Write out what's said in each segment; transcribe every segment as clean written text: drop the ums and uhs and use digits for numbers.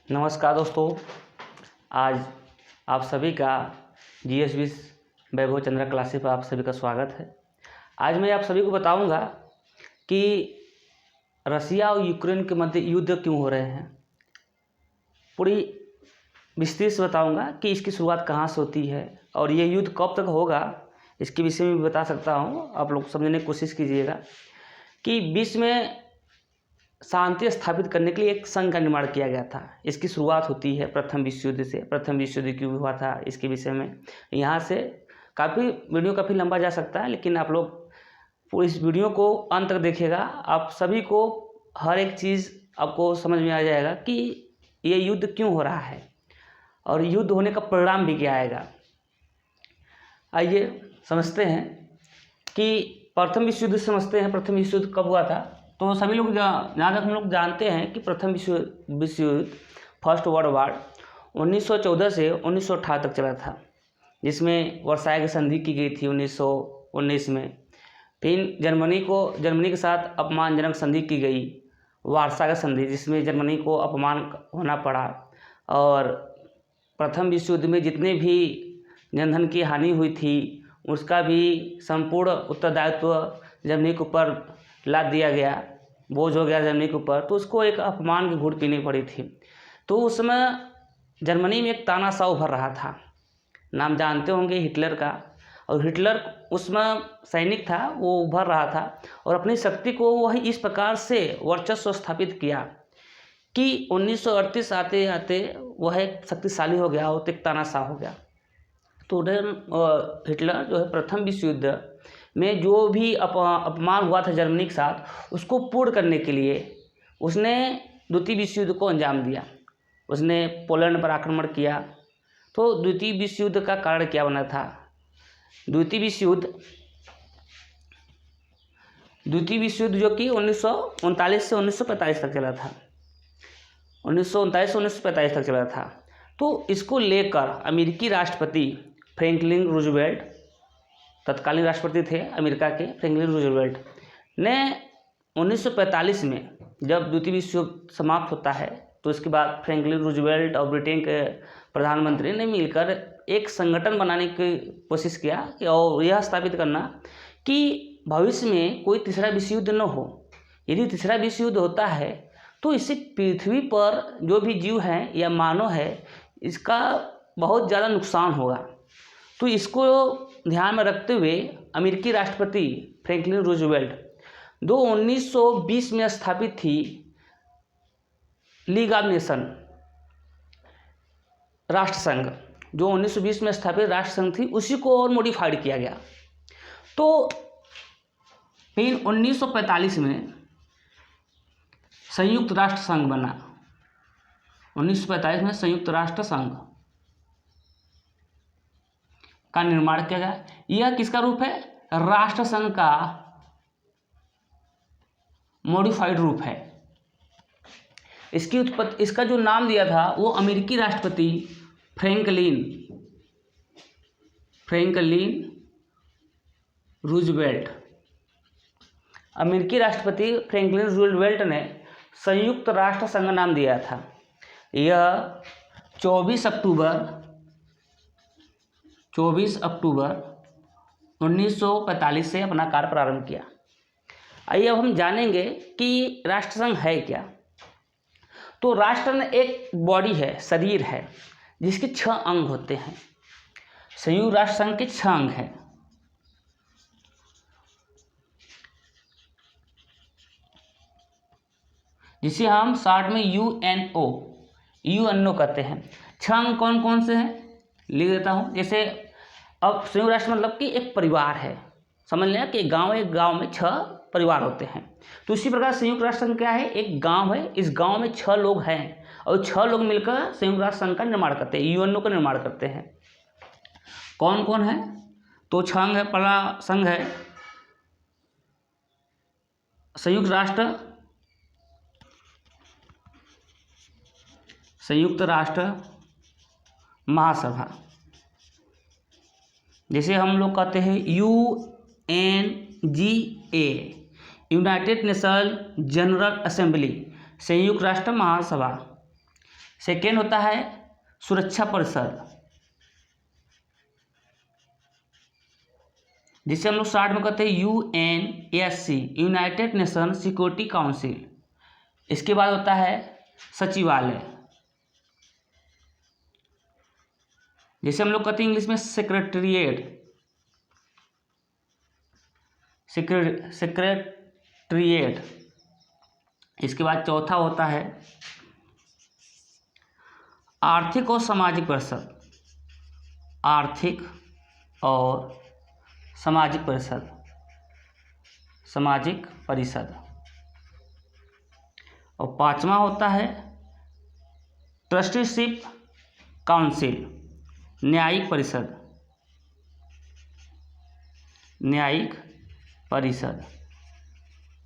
नमस्कार दोस्तों। आज आप सभी का GS20 वैभव चंद्रा क्लासेस पर आप सभी का स्वागत है। आज मैं आप सभी को बताऊंगा कि रसिया और यूक्रेन के मध्य युद्ध क्यों हो रहे हैं। पूरी विस्तृत से बताऊंगा कि इसकी शुरुआत कहां से होती है और ये युद्ध कब तक होगा, इसके विषय में भी बता सकता हूं। आप लोग समझने की कोशिश कीजिएगा कि विश्व में शांति स्थापित करने के लिए एक संघ का निर्माण किया गया था। इसकी शुरुआत होती है प्रथम विश्व युद्ध से। प्रथम विश्व युद्ध क्यों हुआ था इसके विषय में यहाँ से वीडियो काफ़ी लंबा जा सकता है, लेकिन आप लोग पूरी इस वीडियो को अंत तक देखिएगा। आप सभी को हर एक चीज़ आपको समझ में आ जाएगा कि ये युद्ध क्यों हो रहा है और युद्ध होने का परिणाम भी क्या आएगा। आइए समझते हैं कि प्रथम विश्व युद्ध समझते हैं। प्रथम विश्व युद्ध कब हुआ था? तो सभी लोग जहाँ तक हम लोग जानते हैं कि प्रथम विश्व युद्ध फर्स्ट वर्ल्ड वॉर 1914 से 1918 तक चला था, जिसमें वर्साय की संधि की गई थी 1919 में। फिर जर्मनी के साथ अपमानजनक संधि की गई, वार्सा का संधि, जिसमें जर्मनी को अपमान होना पड़ा। और प्रथम विश्व युद्ध में जितने भी जनधन की हानि हुई थी उसका भी संपूर्ण उत्तरदायित्व जर्मनी के ऊपर लाद दिया गया, बोझ हो गया जर्मनी के ऊपर। तो उसको एक अपमान की घूंट पीनी पड़ी थी। तो उस समय जर्मनी में एक तानाशाह उभर रहा था, नाम जानते होंगे हिटलर का। और हिटलर उसमें सैनिक था, वो उभर रहा था और अपनी शक्ति को वह इस प्रकार से वर्चस्व स्थापित किया कि 1938 आते आते वह एक शक्तिशाली हो गया और एक तानाशाह हो गया। तो हिटलर जो है प्रथम विश्व युद्ध में जो भी अपमान हुआ था जर्मनी के साथ, उसको पूर्ण करने के लिए उसने द्वितीय विश्व युद्ध को अंजाम दिया। उसने पोलैंड पर आक्रमण किया। तो द्वितीय विश्व युद्ध का कारण क्या बना था? द्वितीय विश्व युद्ध जो कि 1939 से 1945 तक चला था। 1939 से 1945 तक चला था। तो इसको लेकर अमेरिकी राष्ट्रपति फ्रैंकलिन रूजवेल्ट, तत्कालीन राष्ट्रपति थे अमेरिका के फ्रैंकलिन रूजवेल्ट ने 1945 में जब द्वितीय विश्व युद्ध समाप्त होता है, तो इसके बाद फ्रैंकलिन रूजवेल्ट और ब्रिटेन के प्रधानमंत्री ने मिलकर एक संगठन बनाने की कोशिश किया और यह स्थापित करना कि भविष्य में कोई तीसरा विश्व युद्ध न हो। यदि तीसरा विश्व युद्ध होता है तो इससे पृथ्वी पर जो भी जीव हैं या मानव है, इसका बहुत ज़्यादा नुकसान होगा। तो इसको ध्यान में रखते हुए अमेरिकी राष्ट्रपति फ्रैंकलिन रूजवेल्ट 1920 में स्थापित थी लीग ऑफ नेशन, राष्ट्रसंघ, जो 1920 में स्थापित राष्ट्रसंघ थी, उसी को और मॉडिफाइड किया गया। तो फिर 1945 में संयुक्त राष्ट्र संघ बना। 1945 में संयुक्त राष्ट्र संघ का निर्माण किया गया। यह किसका रूप है? राष्ट्र संघ का मॉडिफाइड रूप है। इसका जो नाम दिया था वो अमेरिकी राष्ट्रपति फ्रैंकलिन रूजवेल्ट, अमेरिकी राष्ट्रपति फ्रैंकलिन रूजवेल्ट ने संयुक्त राष्ट्र संघ नाम दिया था। यह 24 अक्टूबर 1945 से अपना कार्य प्रारंभ किया। आइए अब हम जानेंगे कि राष्ट्रसंघ है क्या। तो राष्ट्र में एक बॉडी है, शरीर है, जिसके 6 अंग होते हैं। संयुक्त राष्ट्र संघ के 6 अंग हैं। जिसे हम शॉर्ट में यूएनओ कहते हैं। 6 अंग कौन कौन से हैं लिख देता हूँ। जैसे अब संयुक्त राष्ट्र मतलब कि एक परिवार है, समझ लेना कि एक गांव में 6 परिवार होते हैं। तो उसी प्रकार संयुक्त राष्ट्र संघ क्या है? एक गांव है, इस गांव में 6 लोग हैं और 6 लोग मिलकर संयुक्त राष्ट्र संघ का निर्माण करते हैं, यूएनओ का निर्माण करते हैं। कौन कौन है? तो 6 अंग है। पहला संघ है संयुक्त राष्ट्र महासभा, जिसे हम लोग कहते हैं UNGA, United nation general assembly, संयुक्त राष्ट्र महासभा। सेकेंड होता है सुरक्षा परिषद, जिसे हम लोग शॉर्ट में कहते हैं UNSC, United nation security council. इसके बाद होता है सचिवालय, जिसे हम लोग कहते हैं इंग्लिश में सेक्रेटेरिएट, सेक्रेटेरिएट। इसके बाद चौथा होता है आर्थिक और सामाजिक परिषद, आर्थिक और सामाजिक परिषद, सामाजिक परिषद। और पांचवा होता है ट्रस्टीशिप काउंसिल, न्यायिक परिषद, न्यायिक परिषद।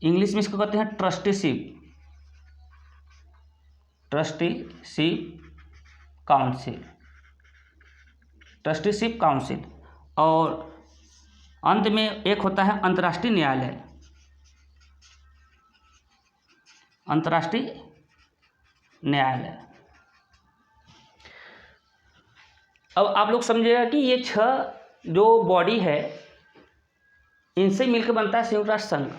इंग्लिश में इसको कहते हैं trusteeship, trusteeship council, trusteeship council. और अंत में एक होता है अंतर्राष्ट्रीय न्यायालय, अंतर्राष्ट्रीय न्यायालय। अब आप लोग समझिएगा कि ये 6 जो बॉडी है इनसे मिलकर बनता है संयुक्त राष्ट्र संघ।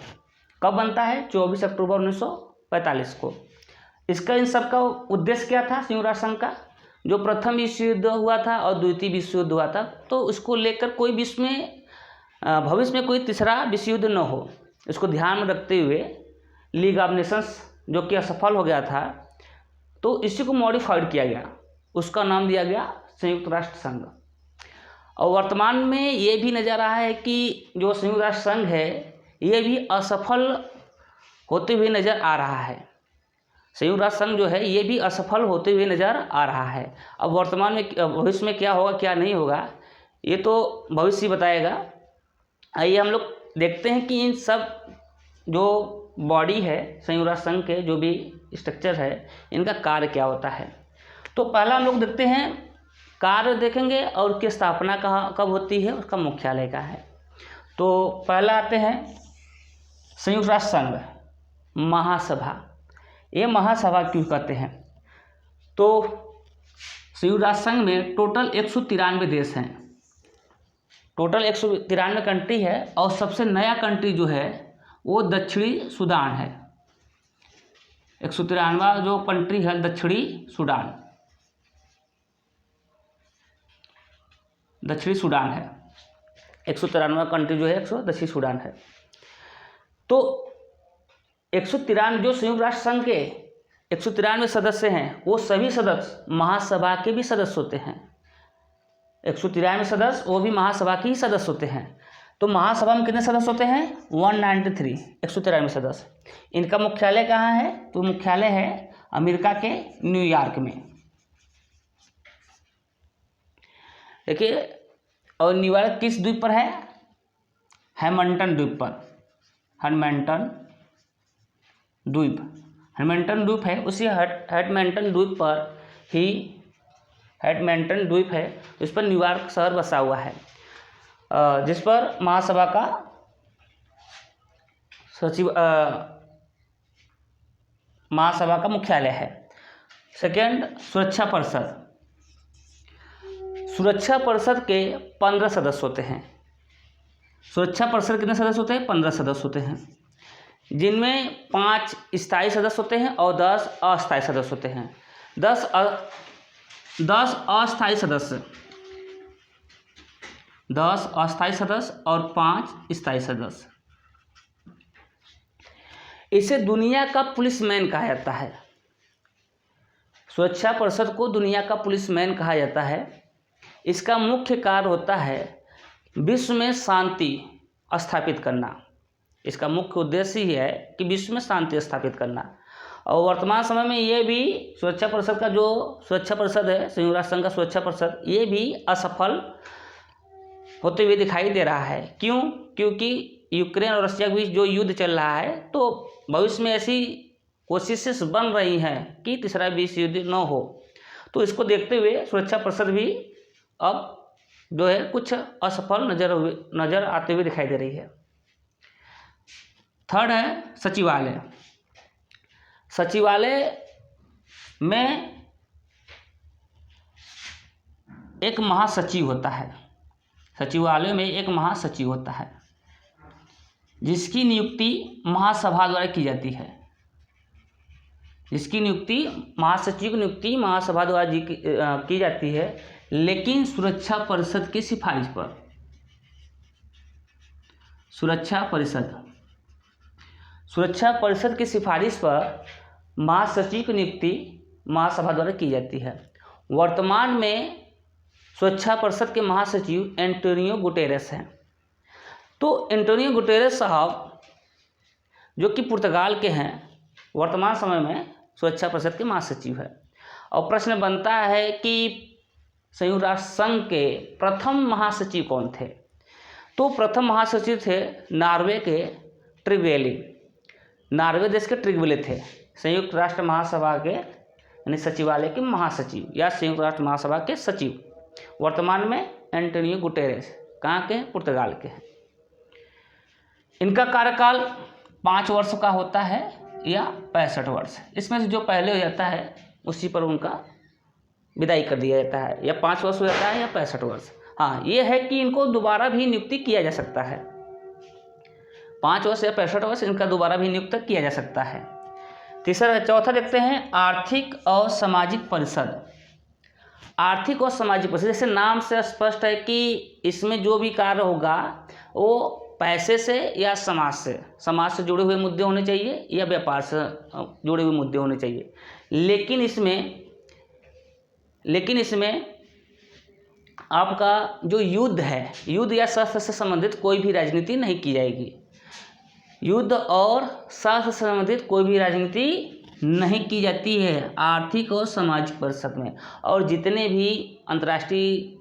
कब बनता है? 24 अक्टूबर 1945 को। इसका इन सब का उद्देश्य क्या था? संयुक्त राष्ट्र संघ का जो प्रथम विश्व युद्ध हुआ था और द्वितीय विश्व युद्ध हुआ था, तो उसको लेकर कोई विश्व में भविष्य में कोई तीसरा विश्व युद्ध न हो, इसको ध्यान में रखते हुए लीग ऑफ नेशंस जो कि असफल हो गया था, तो इसी को मॉडिफाइड किया गया, उसका नाम दिया गया संयुक्त राष्ट्र संघ। और वर्तमान में ये भी नज़र आ रहा है कि जो संयुक्त राष्ट्र संघ है ये भी असफल होते हुए नज़र आ रहा है। संयुक्त राष्ट्र संघ जो है ये भी असफल होते हुए नज़र आ रहा है। अब वर्तमान में भविष्य में क्या होगा क्या नहीं होगा ये तो भविष्य ही बताएगा। आइए हम लोग देखते हैं कि इन सब जो बॉडी है संयुक्त राष्ट्र संघ के जो भी स्ट्रक्चर है इनका कार्य क्या होता है। तो पहला हम लोग देखते हैं कार्य देखेंगे और उसकी स्थापना कहाँ कब होती है, उसका मुख्यालय कहाँ है। तो पहला आते हैं संयुक्त राष्ट्र संघ महासभा। ये महासभा क्यों कहते हैं? तो संयुक्त राष्ट्र संघ में टोटल 193 देश हैं, टोटल 193 कंट्री है। और सबसे नया कंट्री जो है वो दक्षिणी सूडान है। 193वां जो कंट्री है दक्षिणी सूडान, दक्षिणी सूडान है। 193वां कंट्री जो है दक्षिणी सूडान है। तो 193 जो संयुक्त राष्ट्र संघ के 193 सदस्य हैं वो सभी सदस्य महासभा के भी सदस्य होते हैं। 193 सदस्य वो भी महासभा के ही सदस्य होते हैं। तो महासभा में कितने सदस्य होते हैं? 193, 193 सदस्य। इनका मुख्यालय कहाँ है? तो मुख्यालय है अमेरिका के न्यूयॉर्क में। देखिए, और न्यूयॉर्क किस द्वीप पर है? हैमिल्टन द्वीप पर, हैमिल्टन द्वीप, हैमिल्टन द्वीप है। उसी हैमिल्टन द्वीप पर ही हैमिल्टन द्वीप है, इस पर न्यूयॉर्क शहर बसा हुआ है, जिस पर महासभा का सचिव महासभा का मुख्यालय है। सेकेंड, सुरक्षा परिषद। सुरक्षा परिषद के 15 सदस्य होते हैं। सुरक्षा परिषद कितने सदस्य होते हैं? 15 सदस्य होते हैं, जिनमें 5 स्थायी सदस्य होते हैं और 10 अस्थायी सदस्य होते हैं। 10 अस्थायी सदस्य, 10 अस्थायी सदस्य और 5 स्थायी सदस्य। इसे दुनिया का पुलिसमैन कहा जाता है। सुरक्षा परिषद को दुनिया का पुलिसमैन कहा जाता है। इसका मुख्य कार्य होता है विश्व में शांति स्थापित करना। इसका मुख्य उद्देश्य ही है कि विश्व में शांति स्थापित करना। और वर्तमान समय में ये भी सुरक्षा परिषद का जो सुरक्षा परिषद है, संयुक्त राष्ट्र संघ का सुरक्षा परिषद, ये भी असफल होते हुए दिखाई दे रहा है। क्यों? क्योंकि यूक्रेन और रशिया के बीच जो युद्ध चल रहा है, तो भविष्य में ऐसी कोशिशें बन रही हैं कि तीसरा विश्व युद्ध न हो। तो इसको देखते हुए सुरक्षा परिषद भी अब जो है कुछ असफल नज़र आते हुए दिखाई दे रही है। थर्ड है सचिवालय। सचिवालय में एक महासचिव होता है, सचिवालय में एक महासचिव होता है जिसकी नियुक्ति महासभा द्वारा की जाती है, जिसकी नियुक्ति महासचिव की नियुक्ति महासभा द्वारा की जाती है, लेकिन सुरक्षा परिषद की सिफारिश पर। सुरक्षा परिषद की सिफारिश पर महासचिव की नियुक्ति महासभा द्वारा की जाती है। वर्तमान में सुरक्षा परिषद के महासचिव एंटोनियो गुटेरेस हैं। तो एंटोनियो गुटेरेस साहब जो कि पुर्तगाल के हैं, वर्तमान समय में सुरक्षा परिषद के महासचिव है। और प्रश्न बनता है कि संयुक्त राष्ट्र संघ के प्रथम महासचिव कौन थे? तो प्रथम महासचिव थे नॉर्वे के ट्रिगवेली, नॉर्वे देश के ट्रिगवेली थे संयुक्त राष्ट्र महासभा के यानी सचिवालय के महासचिव या संयुक्त राष्ट्र महासभा के सचिव। वर्तमान में एंटोनियो गुटेरेस कहाँ के? पुर्तगाल के हैं। इनका कार्यकाल 5 वर्ष का होता है या 65 वर्ष। इसमें से जो पहले हो जाता है उसी पर उनका विदाई कर दिया जाता है, या 5 वर्ष हो जाता है या 65 वर्ष। हाँ, ये है कि इनको दोबारा भी नियुक्ति किया जा सकता है, 5 वर्ष या 65 वर्ष इनका दोबारा भी नियुक्त किया जा सकता है। चौथा देखते हैं आर्थिक और सामाजिक परिषद। आर्थिक और सामाजिक परिषद, जैसे नाम से स्पष्ट है कि इसमें जो भी कार्य होगा वो पैसे से या समाज से जुड़े हुए मुद्दे होने चाहिए या व्यापार से जुड़े हुए मुद्दे होने चाहिए। लेकिन इसमें आपका जो युद्ध है, युद्ध या शस्त्र से संबंधित कोई भी राजनीति नहीं की जाएगी। युद्ध और शस्त्र से संबंधित कोई भी राजनीति नहीं की जाती है आर्थिक और सामाजिक परिषद में। और जितने भी अंतर्राष्ट्रीय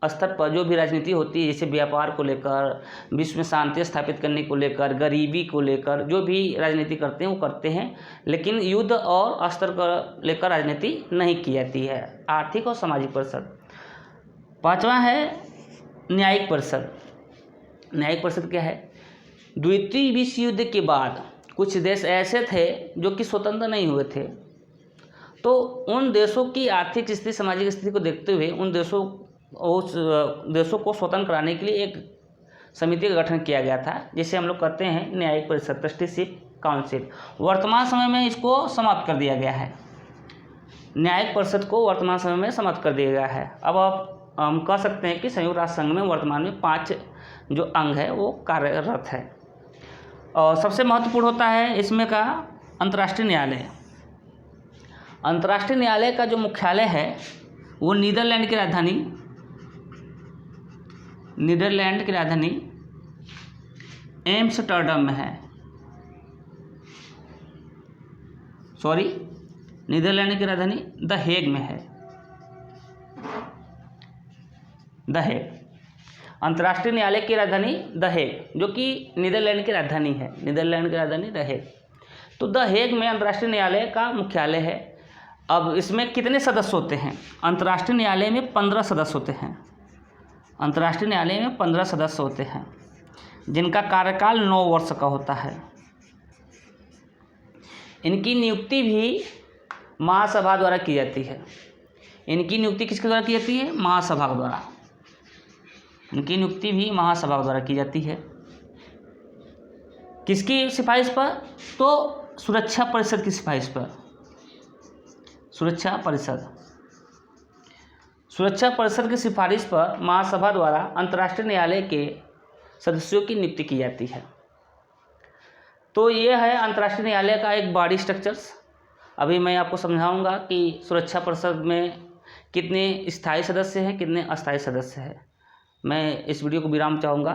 स्तर पर जो भी राजनीति होती है, जैसे व्यापार को लेकर, विश्व में शांति स्थापित करने को लेकर, गरीबी को लेकर जो भी राजनीति करते हैं वो करते हैं, लेकिन युद्ध और स्तर को लेकर राजनीति नहीं की जाती है। आर्थिक और सामाजिक परिषद। 5वां है न्यायिक परिषद। न्यायिक परिषद क्या है? द्वितीय विश्व युद्ध के बाद कुछ देश ऐसे थे जो कि स्वतंत्र नहीं हुए थे, तो उन देशों की आर्थिक स्थिति, सामाजिक स्थिति को देखते हुए उस देशों को स्वतंत्र कराने के लिए एक समिति का गठन किया गया था, जिसे हम लोग कहते हैं न्यायिक परिषद, ट्रस्टीशिप काउंसिल। वर्तमान समय में इसको समाप्त कर दिया गया है, न्यायिक परिषद को वर्तमान समय में समाप्त कर दिया गया है। अब हम कह सकते हैं कि संयुक्त राष्ट्र संघ में वर्तमान में 5 जो अंग है वो कार्यरत है। और सबसे महत्वपूर्ण होता है इसमें का अंतर्राष्ट्रीय न्यायालय। अंतर्राष्ट्रीय न्यायालय का जो मुख्यालय है वो नीदरलैंड की राजधानी एम्स्टर्डम में है। नीदरलैंड की राजधानी द हेग में है। द हेग अंतर्राष्ट्रीय न्यायालय की राजधानी द हेग, जो कि नीदरलैंड की राजधानी है। नीदरलैंड की राजधानी द हेग। तो द हेग में अंतर्राष्ट्रीय न्यायालय का मुख्यालय है। अब इसमें कितने सदस्य होते हैं? अंतर्राष्ट्रीय न्यायालय में 15 सदस्य होते हैं। अंतर्राष्ट्रीय न्यायालय में 15 सदस्य होते हैं जिनका कार्यकाल 9 वर्ष का होता है। इनकी नियुक्ति भी महासभा द्वारा की जाती है। इनकी नियुक्ति किसके द्वारा की जाती है? महासभा द्वारा। इनकी नियुक्ति भी महासभा द्वारा की जाती है। किसकी सिफारिश पर? तो सुरक्षा परिषद की सिफारिश पर। सुरक्षा परिषद की सिफारिश पर महासभा द्वारा अंतर्राष्ट्रीय न्यायालय के सदस्यों की नियुक्ति की जाती है। तो ये है अंतर्राष्ट्रीय न्यायालय का एक बॉडी स्ट्रक्चर्स। अभी मैं आपको समझाऊंगा कि सुरक्षा परिषद में कितने स्थायी सदस्य हैं, कितने अस्थायी सदस्य हैं। मैं इस वीडियो को विराम चाहूँगा।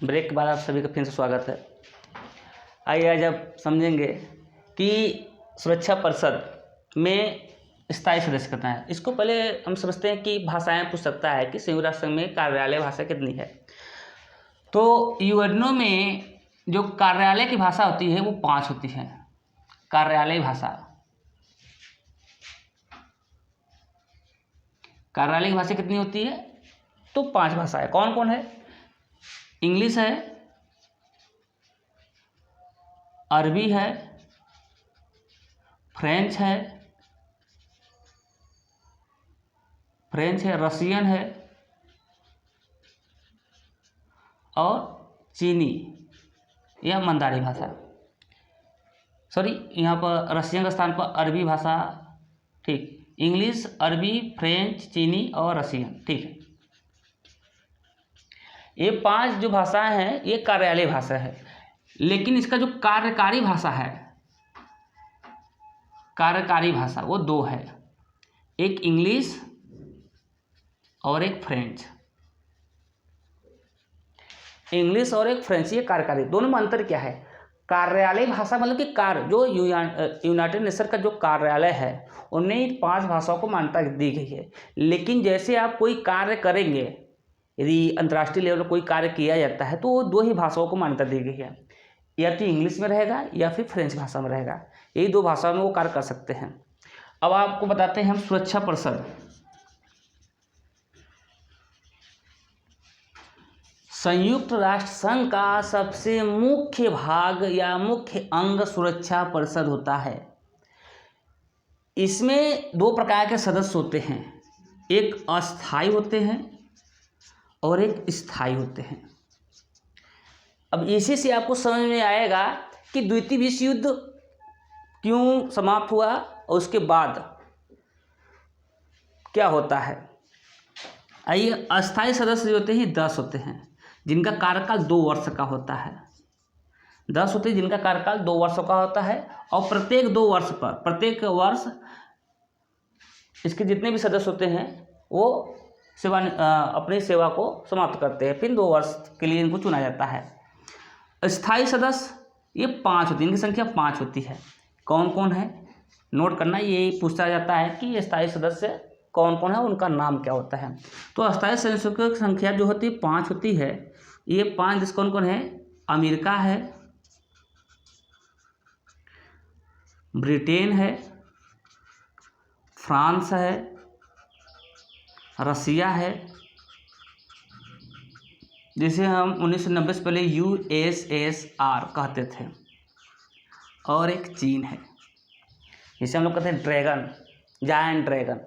ब्रेक के बाद आप सभी का फिर से स्वागत है। आइए आज आप समझेंगे कि सुरक्षा परिषद में स्थायी सदस्य कितना है। इसको पहले हम समझते हैं कि भाषाएं पूछ सकता है कि संयुक्त राष्ट्र संघ में कार्यालय भाषा कितनी है। तो यूएनओ में जो कार्यालय की भाषा होती है वो 5 होती है। कार्यालय की भाषा कितनी होती है? तो 5 भाषाएं। कौन कौन है? इंग्लिश है, अरबी है, फ्रेंच है, फ्रेंच है, रसियन है और चीनी या मंदारी भाषा। सॉरी, यहाँ पर रसियन के स्थान पर अरबी भाषा। ठीक, इंग्लिश, अरबी, फ्रेंच, चीनी और रसियन। ठीक है, ये 5 जो भाषाएं हैं ये कार्यालय भाषा है। लेकिन इसका जो कार्यकारी भाषा है, कार्यकारी भाषा वो 2 है, एक इंग्लिश और एक फ्रेंच। इंग्लिश और एक फ्रेंच, ये कार्यकारी। दोनों में अंतर क्या है? कार्यालय भाषा मतलब कि कार्य, जो यूनाइटेड नेशन का जो कार्यालय है उनमें इन 5 भाषाओं को मान्यता दी गई है। लेकिन जैसे आप कोई कार्य करेंगे, यदि अंतर्राष्ट्रीय लेवल पर कोई कार्य किया जाता है तो वो 2 ही भाषाओं को मान्यता दी गई है, या तो इंग्लिश में रहेगा या फिर फ्रेंच भाषा में रहेगा। यही 2 भाषाओं में वो कार्य कर सकते हैं। अब आपको बताते हैं हम सुरक्षा परिषद। संयुक्त राष्ट्र संघ का सबसे मुख्य भाग या मुख्य अंग सुरक्षा परिषद होता है। इसमें 2 प्रकार के सदस्य होते हैं, एक अस्थायी होते हैं और एक स्थायी होते हैं। अब इसी से आपको समझ में आएगा कि द्वितीय विश्व युद्ध क्यों समाप्त हुआ और उसके बाद क्या होता है। आइए, अस्थायी सदस्य जो होते हैं 10 होते हैं, जिनका कार्यकाल 2 वर्ष का होता है। 10 होते हैं जिनका कार्यकाल 2 वर्षों का होता है, और प्रत्येक 2 वर्ष पर, प्रत्येक वर्ष इसके जितने भी सदस्य होते हैं वो अपनी सेवा को समाप्त करते हैं, फिर 2 वर्ष के लिए इनको चुना जाता है। स्थायी सदस्य ये 5 होते हैं, इनकी संख्या 5 होती है। कौन कौन है नोट करना, ये पूछा जाता है कि स्थायी सदस्य कौन कौन है, उनका नाम क्या होता है। तो अस्थायी सदस्यों की संख्या जो होती है 5 होती है। ये 5 देश कौन कौन है? अमेरिका है, ब्रिटेन है, फ्रांस है, रसिया है, जिसे हम 1990 से पहले USSR कहते थे, और एक चीन है, जिसे हम लोग कहते हैं ड्रैगन, जायंट ड्रैगन।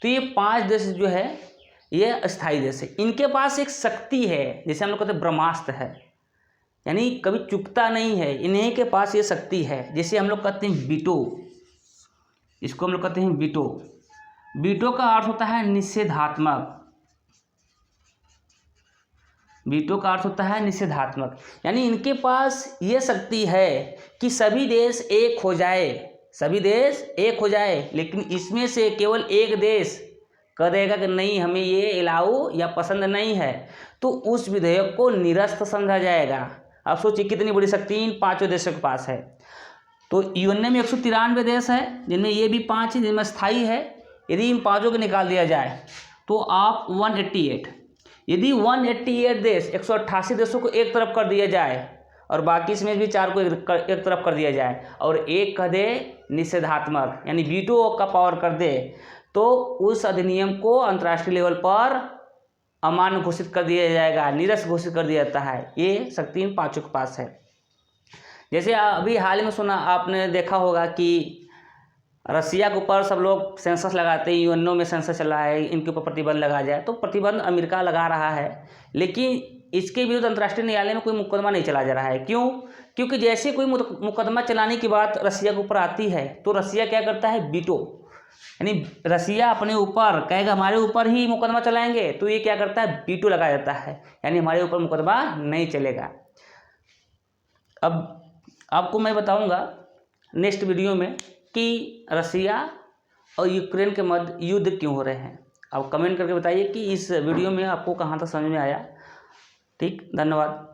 तो ये 5 देश जो है ये अस्थायी देश है। इनके पास एक शक्ति है, जैसे हम लोग कहते हैं ब्रह्मास्त्र है, यानी कभी चुकता नहीं है। इन्हीं के पास ये शक्ति है, जिसे हम लोग कहते हैं वीटो। इसको हम लोग कहते हैं वीटो। वीटो का अर्थ होता है निषेधात्मक। वीटो का अर्थ होता है निषेधात्मक, यानी इनके पास ये शक्ति है कि सभी देश एक हो जाए, सभी देश एक हो जाए, लेकिन इसमें से केवल एक देश कह देगा कि नहीं, हमें ये इलाऊ या पसंद नहीं है, तो उस विधेयक को निरस्त समझा जाएगा। आप सोचिए कितनी बड़ी शक्ति इन 5 देशों के पास है। तो यूएनए में 193 देश है, जिनमें ये भी 5 है, जिनमें स्थायी है। यदि इन 5 को निकाल दिया जाए तो आप 188, यदि 188 देश 188 देशों को एक तरफ कर दिया जाए और बाकी इसमें भी 4 को एक तरफ कर दिया जाए, और एक कह दे निषेधात्मक यानी वीटो का पावर कर दे, तो उस अधिनियम को अंतर्राष्ट्रीय लेवल पर अमान्य घोषित कर दिया जाएगा, निरस्त घोषित कर दिया जाता है। ये शक्ति इन 5 के पास है। जैसे अभी हाल ही में सुना, आपने देखा होगा कि रसिया के ऊपर सब लोग सेंसस लगाते हैं, यूएनओ में सेंसस चला है, इनके ऊपर प्रतिबंध लगा जाए, तो प्रतिबंध अमेरिका लगा रहा है, लेकिन इसके विरुद्ध अंतर्राष्ट्रीय न्यायालय में कोई मुकदमा नहीं चला जा रहा है। क्यों? क्योंकि जैसे कोई मुकदमा चलाने की बात रसिया के ऊपर आती है तो रसिया क्या करता है? वीटो, यानी रसिया अपने ऊपर कहेगा हमारे ऊपर ही मुकदमा चलाएंगे, तो ये क्या करता है? वीटो लगा जाता है, यानी हमारे ऊपर मुकदमा नहीं चलेगा। अब आपको मैं बताऊंगा नेक्स्ट वीडियो में कि रसिया और यूक्रेन के मध्य युद्ध क्यों हो रहे हैं। आप कमेंट करके बताइए कि इस वीडियो में आपको कहाँ तक समझ में आया। ठीक, धन्यवाद।